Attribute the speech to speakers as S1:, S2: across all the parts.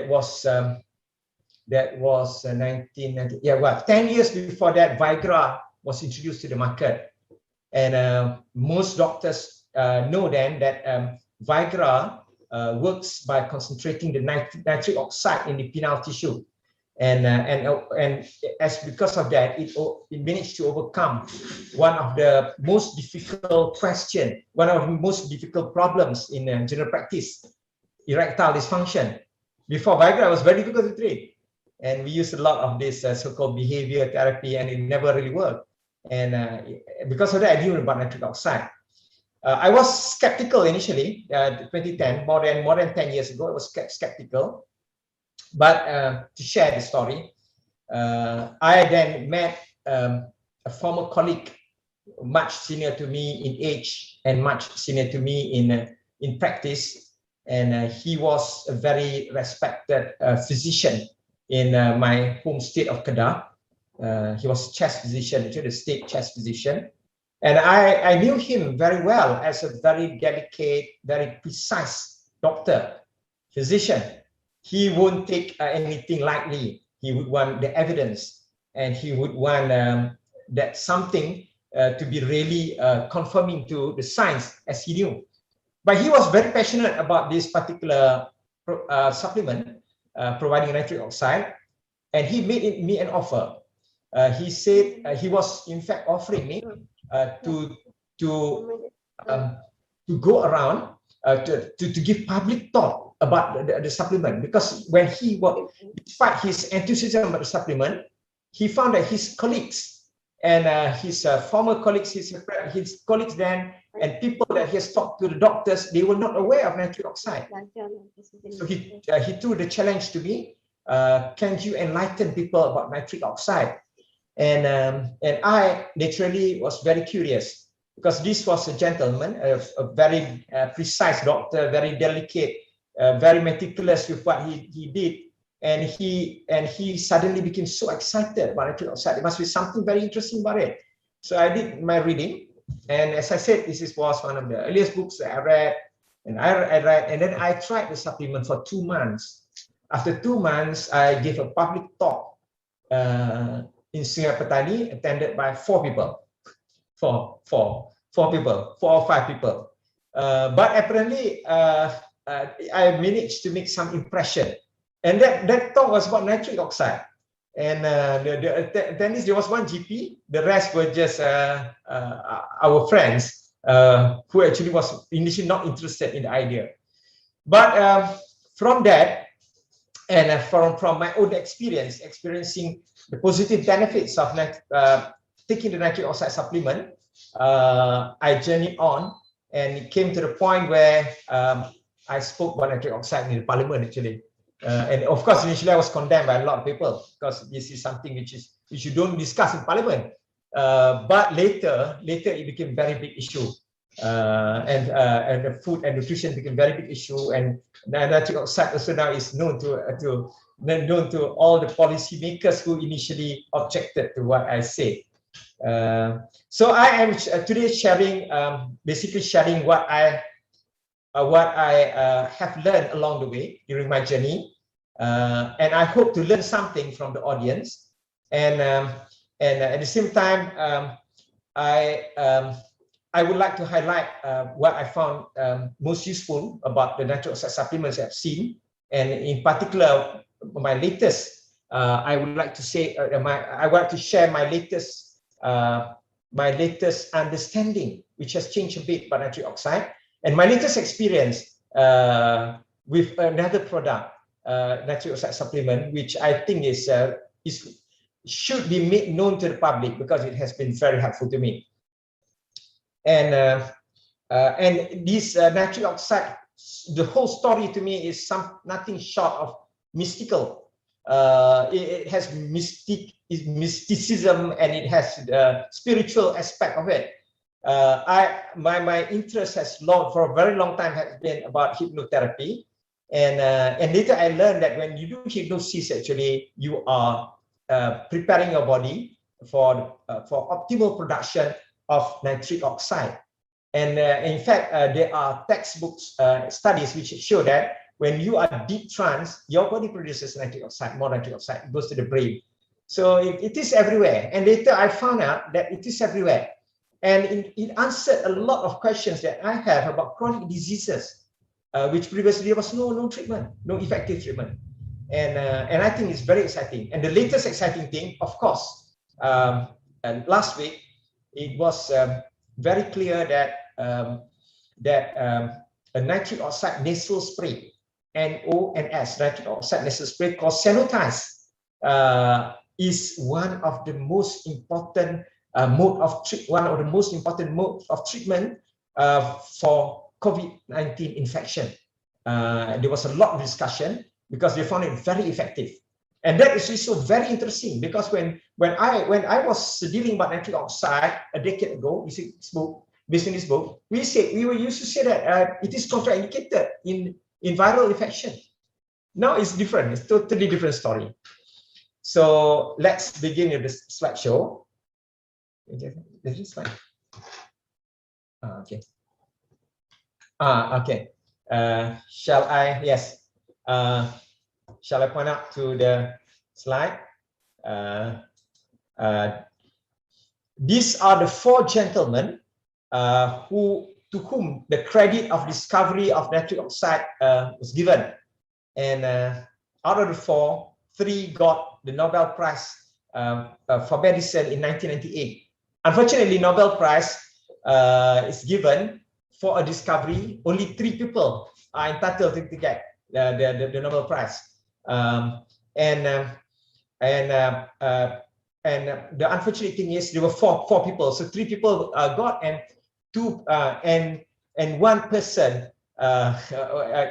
S1: was 1990. Yeah, well, 10 years before that, Viagra was introduced to the market, and most doctors know then that Viagra works by concentrating the nitric oxide in the penile tissue, and as because of that, it managed to overcome one of the most difficult problems in general practice, erectile dysfunction. Before, Viagra was very difficult to treat, and we used a lot of this so-called behavior therapy, and it never really worked. And because of that, I knew about nitric oxide. I was skeptical initially, 2010, more than 10 years ago. I was skeptical, but to share the story, I then met a former colleague, much senior to me in age and much senior to me in practice, and he was a very respected physician in my home state of Kedah. He was a chest physician, actually the state chest physician. And I knew him very well as a very delicate, very precise doctor, physician. He won't take anything lightly. He would want the evidence, and he would want that something to be really conforming to the science as he knew. But he was very passionate about this particular supplement, providing nitric oxide, and he made me an offer. He said he was in fact offering me to go around to give public talk about the supplement, because when despite his enthusiasm about the supplement, he found that his colleagues and his former colleagues, his colleagues then, and people that he has talked to, the doctors, they were not aware of nitric oxide. So he threw the challenge to me. Can you enlighten people about nitric oxide? And I naturally was very curious, because this was a gentleman, a very precise doctor, very delicate, very meticulous with what he did, and he suddenly became so excited about nitric oxide. There must be something very interesting about it. So I did my reading, and as I said, this was one of the earliest books that I read, and I read, and then I tried the supplement for 2 months. After 2 months, I gave a public talk in Sungai Petani, attended by 4 people, 4 or 5 people. But apparently, I managed to make some impression. And that talk was about nitric oxide. And the attendees, there was 1 GP, the rest were just our friends who actually was initially not interested in the idea. But from that, and from my own experiencing the positive benefits of taking the nitric oxide supplement, I journeyed on, and it came to the point where I spoke about nitric oxide in the parliament actually. And of course, initially I was condemned by a lot of people, because this is something which you don't discuss in parliament. But later it became a very big issue, and the food and nutrition became a very big issue, and nitric oxide also now is known to all the policymakers who initially objected to what I say. So I am today sharing, basically sharing what I have learned along the way during my journey, and I hope to learn something from the audience. And at the same time, I would like to highlight what I found most useful about the nitric oxide supplements I've seen, and in particular, my latest. I would like to say I want to share my latest understanding, which has changed a bit about nitric oxide, and my latest experience with another product, nitric oxide supplement, which I think should be made known to the public, because it has been very helpful to me. And this nitric oxide, the whole story to me is nothing short of mystical. It has mysticism, and it has the spiritual aspect of it. My interest for a very long time has been about hypnotherapy, and later I learned that when you do hypnosis, actually you are preparing your body for optimal production of nitric oxide. And in fact, there are textbooks studies which show that when you are deep trance, your body produces nitric oxide, more nitric oxide. It goes to the brain. So it is everywhere. And later I found out that it is everywhere. And it answered a lot of questions that I have about chronic diseases, which previously there was no treatment, no effective treatment. And I think it's very exciting. And the latest exciting thing, of course, and last week, it was very clear that a nitric oxide nasal spray, NONS, nitric oxide nasal spray called Sanotize, is one of the most important mode of treatment for COVID-19 infection. There was a lot of discussion because they found it very effective. And that is also very interesting because when I was dealing about nitric oxide a decade ago, based on this book, we used to say that it is contraindicated in viral infection. Now it's different. It's totally different story. So let's begin with the slideshow. Is this slide? Okay. Okay. Shall I? Yes. Shall I point out to the slide? These are the 4 gentlemen to whom the credit of discovery of nitric oxide was given, and out of the 4, 3 got the Nobel Prize for medicine in 1998. Unfortunately, Nobel Prize is given for a discovery. Only 3 people are entitled to get the Nobel Prize. And the unfortunate thing is there were four people. So 3 people got, and 2 and 1 person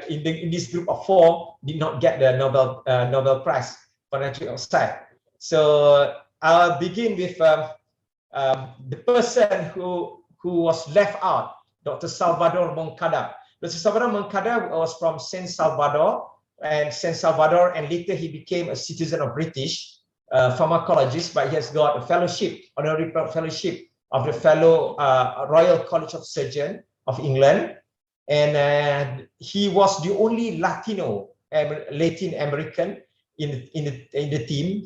S1: in this group of 4 did not get the Nobel Prize for nitric oxide. So I'll begin with the person who was left out, Dr. Salvador Moncada. Dr. Salvador Moncada was from San Salvador, and later he became a citizen of British pharmacologist, but he has got a fellowship, honorary fellowship of the Royal College of Surgeons of England, and he was the only Latin American in the team.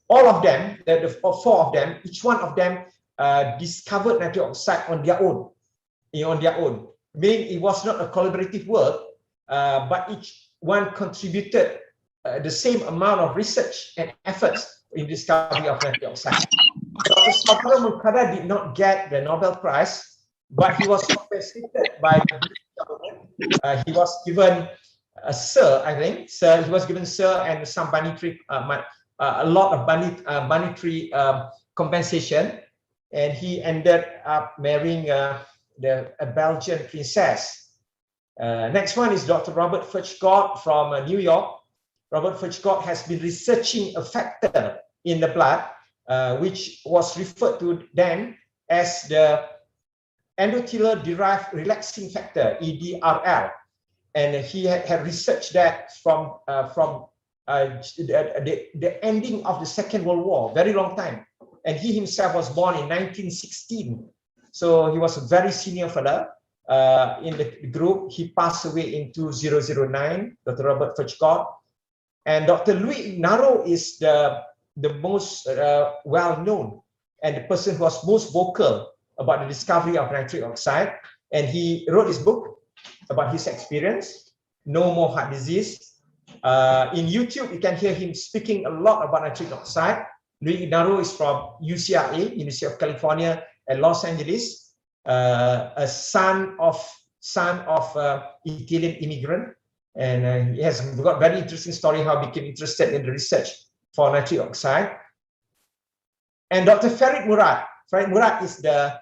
S1: All of them, the 4 of them, each one of them discovered nitric oxide on their own. Meaning it was not a collaborative work, but each one contributed the same amount of research and efforts in discovery of nitric oxide. Dr. Salvador Moncada did not get the Nobel Prize, but he was compensated by the British government. He was given a Sir, I think. He was given Sir and some monetary, a lot of monetary compensation, and he ended up marrying a Belgian princess. Next one is Dr. Robert Furchgott from New York. Robert Furchgott has been researching a factor in the blood, which was referred to then as the endothelial-derived relaxing factor, EDRL. And he had researched that from the ending of the Second World War, very long time. And he himself was born in 1916. So he was a very senior fellow in the group. He passed away in 2009, Dr. Robert Furchgott. And Dr. Louis Naro is the most well-known and the person who was most vocal about the discovery of nitric oxide. And he wrote his book about his experience, No More Heart Disease. In YouTube, you can hear him speaking a lot about nitric oxide. Louis Naro is from UCLA, University of California at Los Angeles, a son of Italian immigrant, and he has got very interesting story how he became interested in the research for nitric oxide. And Dr. Farid Murad. Farid Murad is the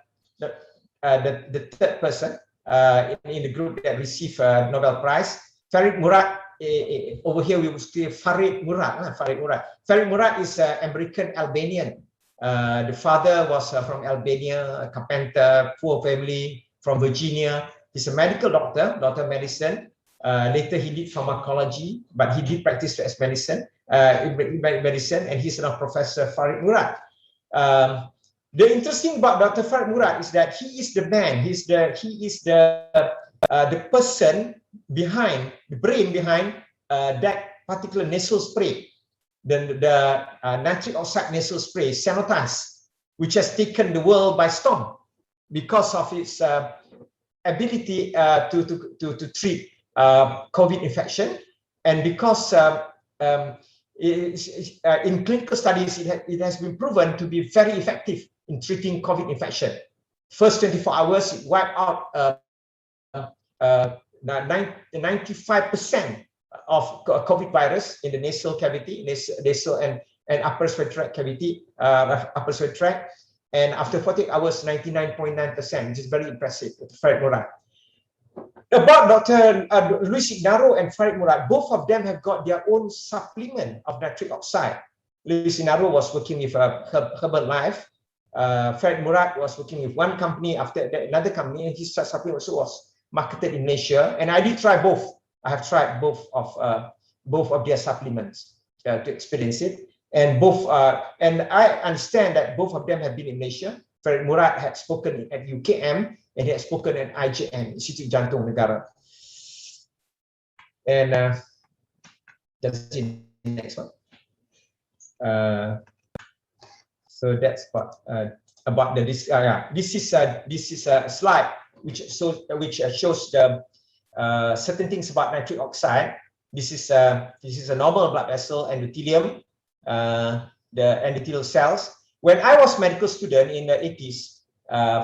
S1: third person in the group that received a Nobel Prize. Farid Murad, over here we would say Farid Murad. Farid Murad. Farid Murad is American Albanian. The father was from Albania, a carpenter, poor family from Virginia. He's a medical doctor of medicine. Later he did pharmacology, but he did practice as medicine, and he's now Professor Farid Murad. The interesting about Dr. Farid Murad is that he is the man. He is the the person behind, the brain behind that particular nasal spray, the nitric oxide nasal spray, Sanotas, which has taken the world by storm because of its ability to treat COVID infection, and because in clinical studies it has been proven to be very effective in treating COVID infection. First 24 hours, it wiped out 95% of COVID virus in the nasal cavity, nasal and upper respiratory tract cavity, upper respiratory tract. And after 48 hours, 99.9%, which is very impressive. Farid Murad. About Dr. Luis Ignaro and Farid Murad, both of them have got their own supplement of nitric oxide. Luis Ignaro was working with Herbalife. Farid Murad was working with one company, after that, another company, and his supplement also was marketed in Malaysia. And I did try both. I have tried both of their supplements to experience it. And and I understand that both of them have been in Malaysia. Farid Murad had spoken at UKM and he had spoken at IJN, Institut Jantung Negara. And that's the next one. So that's about the this is a slide which shows the certain things about nitric oxide. This is a normal blood vessel endothelium. The endothelial cells. When I was medical student in the 80s,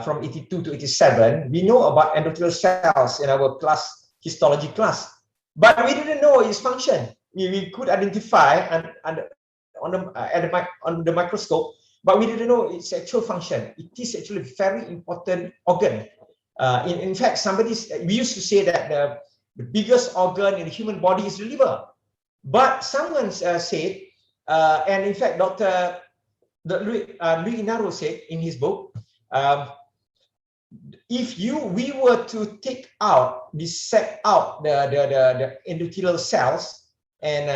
S1: from 82 to 87, we know about endothelial cells in our class, histology class, but we didn't know its function. We could identify on the microscope, but we didn't know its actual function. It is actually a very important organ. In fact, we used to say that the biggest organ in the human body is the liver, but someone said. And in fact, Dr. Luis Ignaro said in his book, if we were to dissect out the endothelial cells and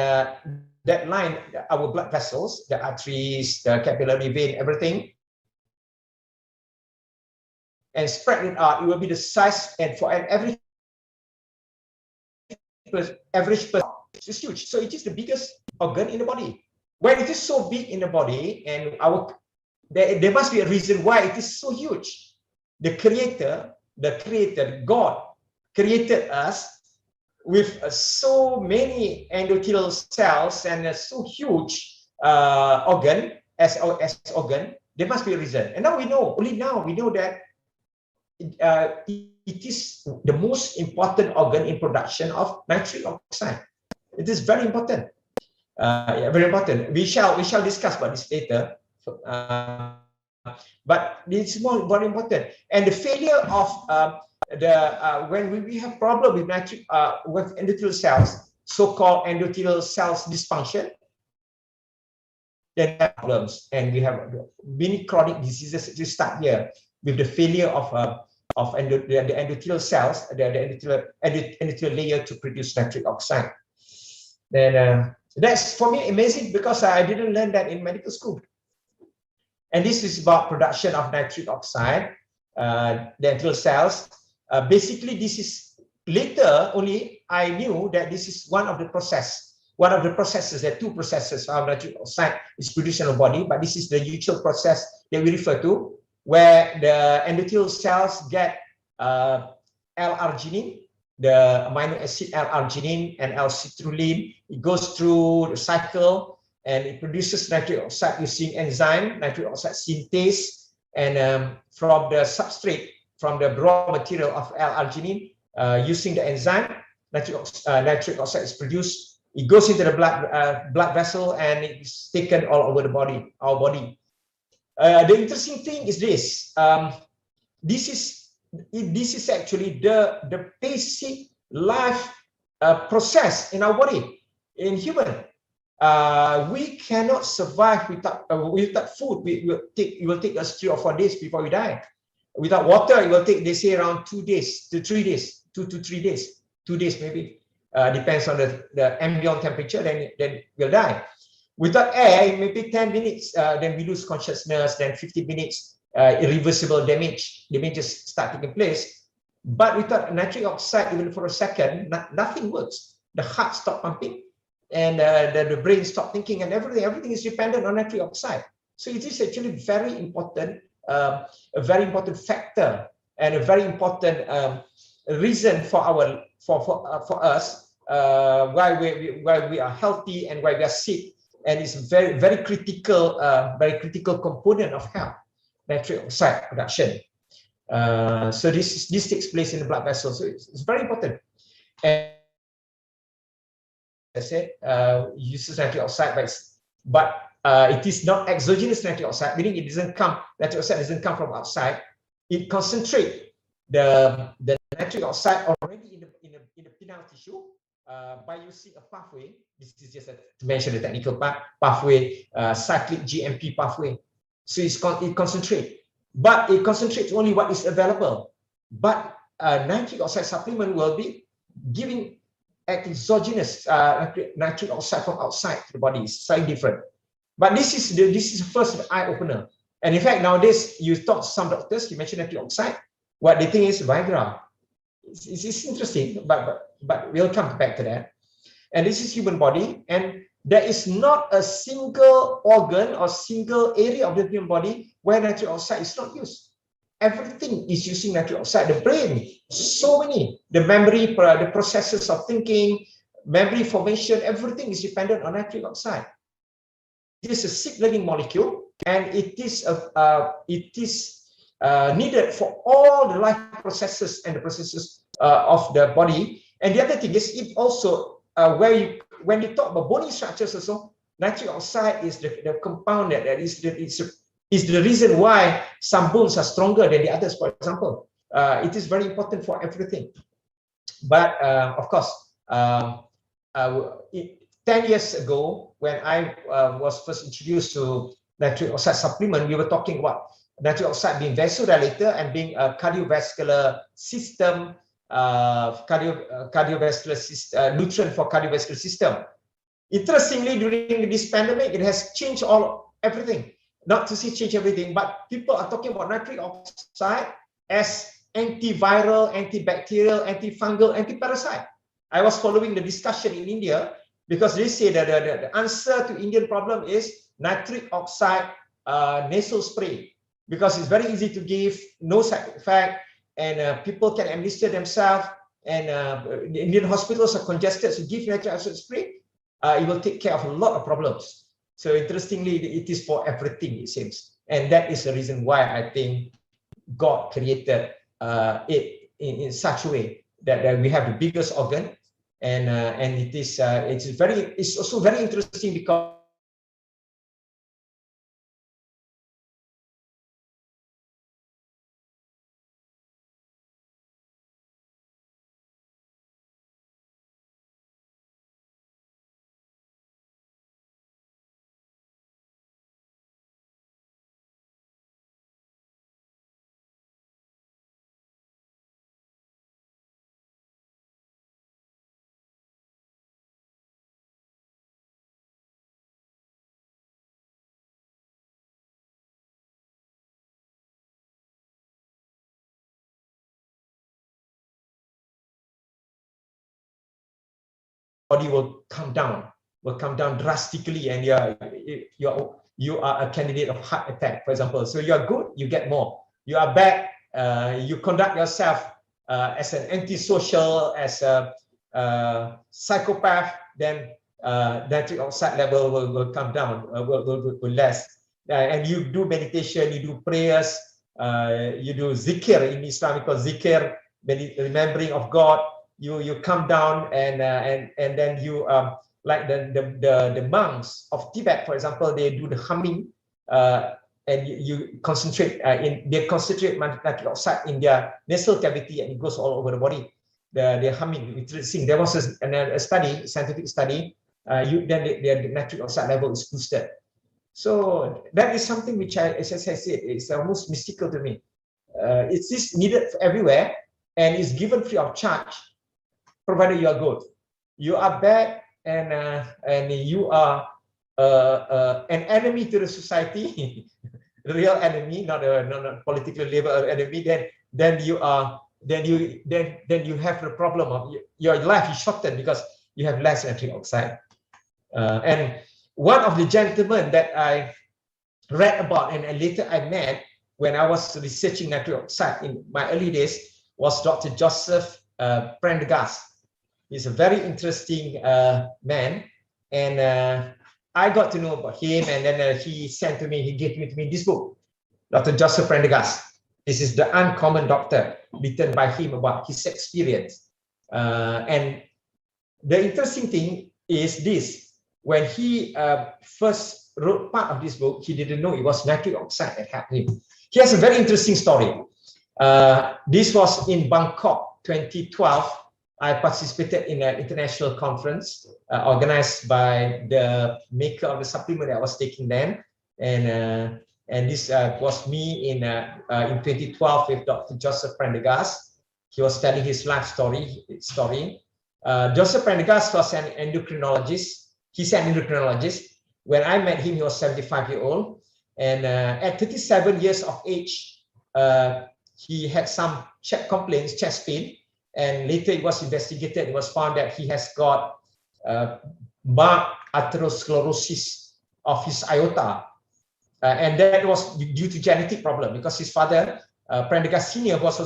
S1: that line our blood vessels, the arteries, the capillary vein, everything, and spread it out, it will be the size, and for an average person, it's huge. So it is the biggest organ in the body. When it is so big in the body, and there must be a reason why it is so huge. The Creator, God, created us with so many endothelial cells and a so huge organ as organ. There must be a reason. And now we know. Only now we know that it is the most important organ in production of nitric oxide. It is very important. Very important. We shall discuss about this later. But it's more very important. And the failure of when we have problem with nitric with endothelial cells, so-called endothelial cells dysfunction, then we have problems, and we have many chronic diseases that start here with the failure of the endothelial cells, the endothelial layer to produce nitric oxide. Then that's for me amazing, because I didn't learn that in medical school. And this is about production of nitric oxide, the endothelial cells. Basically, this is later only I knew that this is one of the processes. There are two processes how nitric oxide is produced in the body, but this is the usual process that we refer to, where the endothelial cells get L-arginine, the amino acid L-arginine and L-citrulline. It goes through the cycle and it produces nitric oxide using enzyme, nitric oxide synthase, and from the substrate, from the raw material of L-arginine, using the enzyme, nitric oxide is produced. It goes into the blood vessel and it's taken all over the body, our body. The interesting thing is this. This is actually the basic life process in our body, in human. We cannot survive without food. It will take us 3 or 4 days before we die. Without water, it will take, they say, around 2 days to 3 days, 2 to 3 days, 2 days maybe. Depends on the ambient temperature, then we'll die. Without air, maybe 10 minutes, then we lose consciousness, then 50 minutes, irreversible damages start taking place. But without nitric oxide, even for a second, nothing works. The heart stopped pumping, and the brain stopped thinking, and everything is dependent on nitric oxide. So it is actually very important, a very important factor, and a very important reason for us why we are healthy and why we are sick, and it's very critical component of health, nitric oxide production. So this takes place in the blood vessels, so it's very important. And I said, uses nitric oxide, but it is not exogenous nitric oxide, meaning it doesn't come. Nitric oxide doesn't come from outside. It concentrates the nitric oxide already in the penile tissue by using a pathway. This is just to mention the technical pathway, cyclic GMP pathway. So it concentrates. But it concentrates only what is available. But nitric oxide supplement will be giving exogenous nitric oxide from outside to the body. It's slightly different. But this is the first eye opener. And in fact, nowadays you talk to some doctors, you mention nitric oxide, what they think is Viagra. It's interesting, but we'll come back to that. And this is human body, and there is not a single organ or single area of the human body where nitric oxide is not used. Everything is using nitric oxide. The brain, so many. The memory, the processes of thinking, memory formation, everything is dependent on nitric oxide. It is a signaling molecule, and it is needed for all the life processes and the processes of the body. And the other thing is, it also when you talk about bony structures also, nitric oxide is the compound that is the reason why some bones are stronger than the others, for example. It is very important for everything. But of course, 10 years ago, when I was first introduced to nitric oxide supplement, we were talking about nitric oxide being vasodilator and being a cardiovascular system, cardiovascular system, nutrient for cardiovascular system. Interestingly, during this pandemic, it has changed everything. Not to say change everything, but people are talking about nitric oxide as antiviral, antibacterial, antifungal, antiparasite. I was following the discussion in India because they say that the answer to Indian problem is nitric oxide nasal spray, because it's very easy to give, no side effect, and people can administer themselves, and the Indian hospitals are congested, so give nitric oxide spray, it will take care of a lot of problems. So interestingly, it is for everything, it seems. And that is the reason why I think God created it in such a way that we have the biggest organ, and it's also very interesting because body will come down drastically, and you are a candidate of heart attack, for example. So you are good, you get more. You are bad, you conduct yourself as an antisocial, as a psychopath, then nitric oxide level will come down, will less. And you do meditation, you do prayers, you do zikir in Islam, because zikir, remembering of God. You come down, and then you like the monks of Tibet, for example, they do the humming, and you concentrate they concentrate nitric oxide in their nasal cavity, and it goes all over the body. They're humming, interesting. There was a study, scientific study. Then the nitric oxide level is boosted. So that is something which as I said, it's almost mystical to me. It's just needed everywhere, and is given free of charge, provided you are good. You are bad, and you are an enemy to the society, real enemy, not a political label enemy. Then you are then you have the problem of your life is shortened because you have less nitric oxide. And one of the gentlemen that I read about and later I met when I was researching nitric oxide in my early days was Dr. Joseph Prendergast. He's a very interesting man, and I got to know about him, and then he gave me this book, Dr. Joseph Prendergast. This is The Uncommon Doctor, written by him about his experience. And the interesting thing is this: when he first wrote part of this book, he didn't know it was nitric oxide that helped him. He has a very interesting story. This was in Bangkok, 2012. I participated in an international conference organized by the maker of the supplement that I was taking then, and this was me in 2012 with Dr. Joseph Prendergast. He was telling his life story. Joseph Prendergast was an endocrinologist. He's an endocrinologist. When I met him, he was 75 years old, and at 37 years of age, he had some chest pain. And later it was investigated. It was found that he has got marked atherosclerosis of his aorta. And that was due to genetic problem because his father, Prendergast Sr., was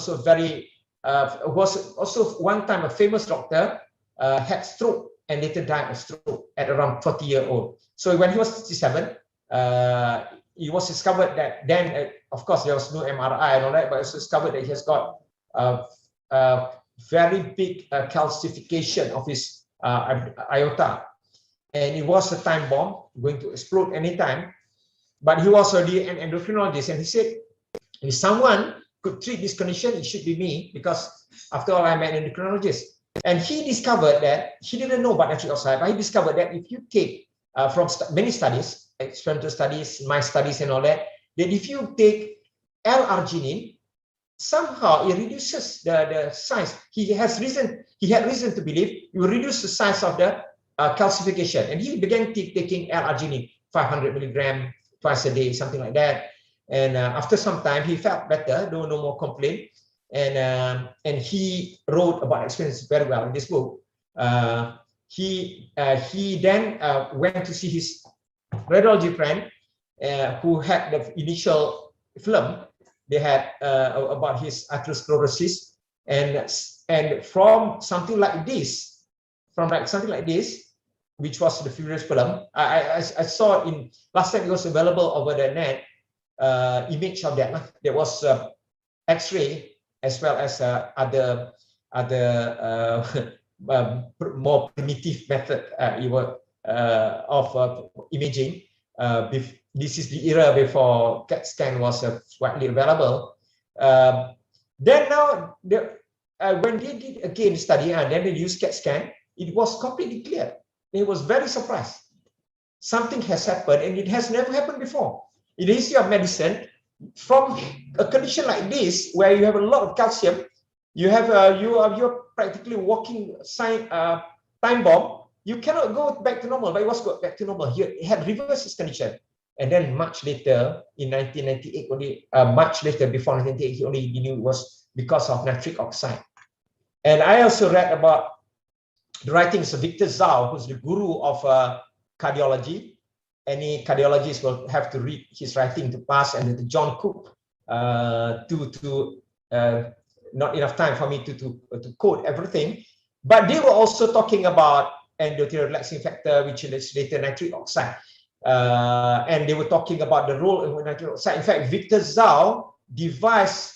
S1: also one time a famous doctor, had stroke and later died of stroke at around 40 years old. So when he was 67, it was discovered that then, of course, there was no MRI and all that, but it was discovered that he has got very big calcification of his aorta, and it was a time bomb going to explode anytime. But he was already an endocrinologist, and he said, if someone could treat this condition, it should be me, because after all, I'm an endocrinologist. And he discovered that he didn't know about nitric oxide, but he discovered that if you take from many studies, experimental studies, my studies, and all that, that if you take L-arginine, somehow it reduces the size. He had reason to believe it will reduce the size of the calcification, and he began taking L-arginine, 500 milligram twice a day, something like that. And after some time, he felt better, no more complaint, and he wrote about experience very well in this book. He then went to see his radiology friend who had the initial film they had about his atherosclerosis, and from something like this, which was the previous film, I saw in last time it was available over the net, image of that. There was X-ray as well as other more primitive method of imaging. This is the era before CAT scan was widely available. Then now, when they did again study and then they used CAT scan, it was completely clear. They was very surprised. Something has happened, and it has never happened before. In the history of medicine, from a condition like this, where you have a lot of calcium, you're practically walking time bomb. You cannot go back to normal, but it was back to normal. He had reversed his condition. And then much later, in 1998, before 1998, he only knew it was because of nitric oxide. And I also read about the writings of Victor Zhao, who's the guru of cardiology. Any cardiologist will have to read his writing to pass, and to John Cook, not enough time for me to quote everything. But they were also talking about endothelial relaxing factor, which is later nitric oxide. And they were talking about the role of nitric oxide. In fact, Victor Zhao devised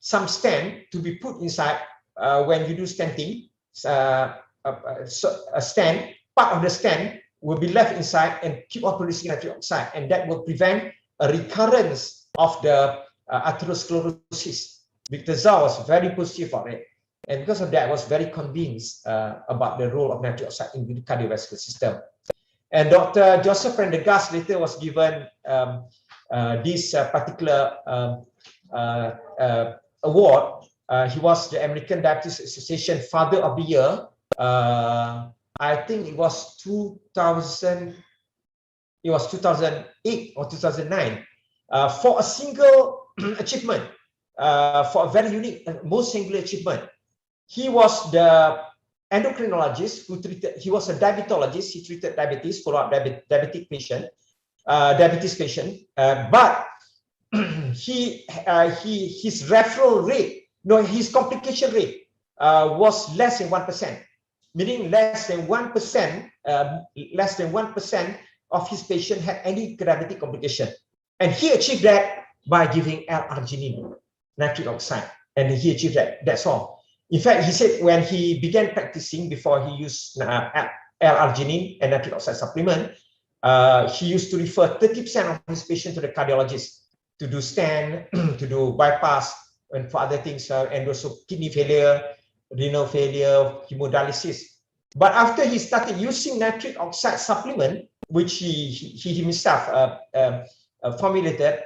S1: some stent to be put inside when you do stenting. A stent, part of the stent will be left inside and keep on producing nitric oxide, and that will prevent a recurrence of the atherosclerosis. Victor Zhao was very positive on it, and because of that, I was very convinced about the role of nitric oxide in the cardiovascular system. And Dr. Joseph Prendergast later was given this particular award. He was the American Diabetes Association Father of the Year. I think it was 2000. It was 2008 or 2009 for a single achievement. for a very unique and most singular achievement. He was the endocrinologist who treated, he was a diabetologist, he treated diabetes, follow-up diabetes patient, but his referral rate, no, his complication rate was less than 1%, meaning less than 1% of his patient had any diabetic complication. And he achieved that by giving L-arginine, nitric oxide, and he achieved that, that's all. In fact, he said when he began practicing, before he used L-arginine and nitric oxide supplement, he used to refer 30% of his patients to the cardiologist to do stent, to do bypass, and for other things, and also kidney failure, renal failure, hemodialysis. But after he started using nitric oxide supplement, which he himself formulated,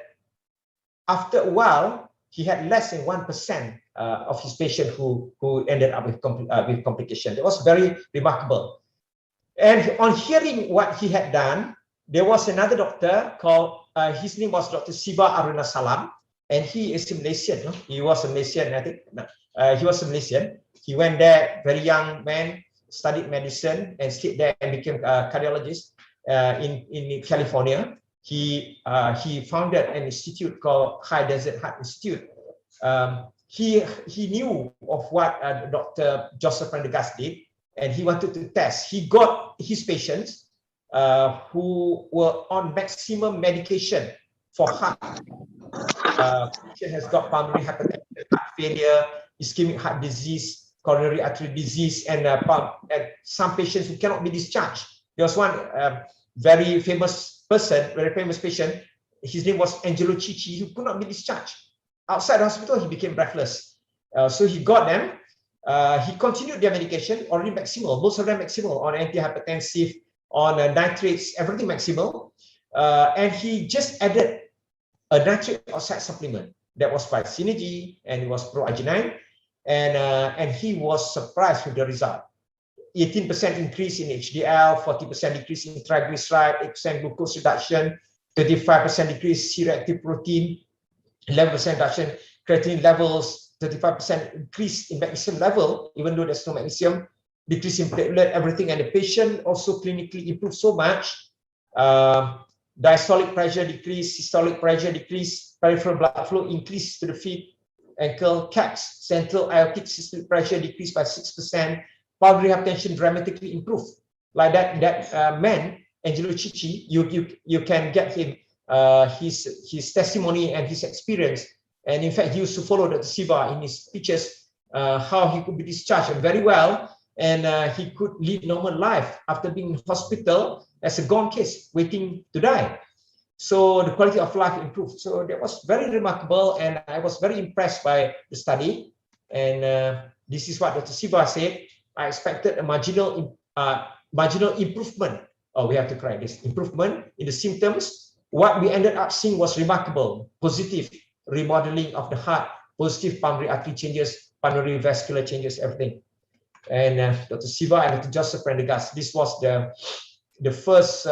S1: after a while, he had less than 1% of his patients who ended up with complications. It was very remarkable. And on hearing what he had done, there was another doctor called, his name was Dr. Siva Arunasalam, and he is a Malaysian. He was a Malaysian, I think. He was a Malaysian. He went there, very young man, studied medicine, and stayed there and became a cardiologist in California. He founded an institute called High Desert Heart Institute. He knew of what Dr. Joseph Prendergast did, and he wanted to test. He got his patients who were on maximum medication for heart. Patient has got pulmonary hypertension, heart failure, ischemic heart disease, coronary artery disease, and some patients who cannot be discharged. There was one very famous person, very famous patient. His name was Angelo Chichi, who could not be discharged. Outside the hospital, he became breathless. So he got them. He continued their medication, already maximal, most of them maximal on antihypertensive, on nitrates, everything maximal. And he just added a nitric oxide supplement that was by Synergy, and it was pro-arginine. And he was surprised with the result. 18% increase in HDL, 40% decrease in triglyceride, 8% glucose reduction, 35% decrease C-reactive protein, 11% reduction creatinine levels, 35% increase in magnesium level, even though there's no magnesium, decrease in platelet, everything. And the patient also clinically improved so much. Diastolic pressure decrease, systolic pressure decrease, peripheral blood flow increase to the feet, ankle, caps, central aortic systolic pressure decreased by 6%. Pulmonary hypertension dramatically improved. Like that man, Angelo Chichi, you can get him his testimony and his experience. And in fact, he used to follow Dr. Siva in his speeches, how he could be discharged very well, and he could lead normal life after being in hospital as a gone case, waiting to die. So the quality of life improved. So that was very remarkable, and I was very impressed by the study. And this is what Dr. Siva said. I expected a marginal improvement. Oh, we have to correct this. Improvement in the symptoms. What we ended up seeing was remarkable, positive remodeling of the heart, positive pulmonary artery changes, pulmonary vascular changes, everything. And Dr. Siva and Dr. Joseph Prendergast, this was the first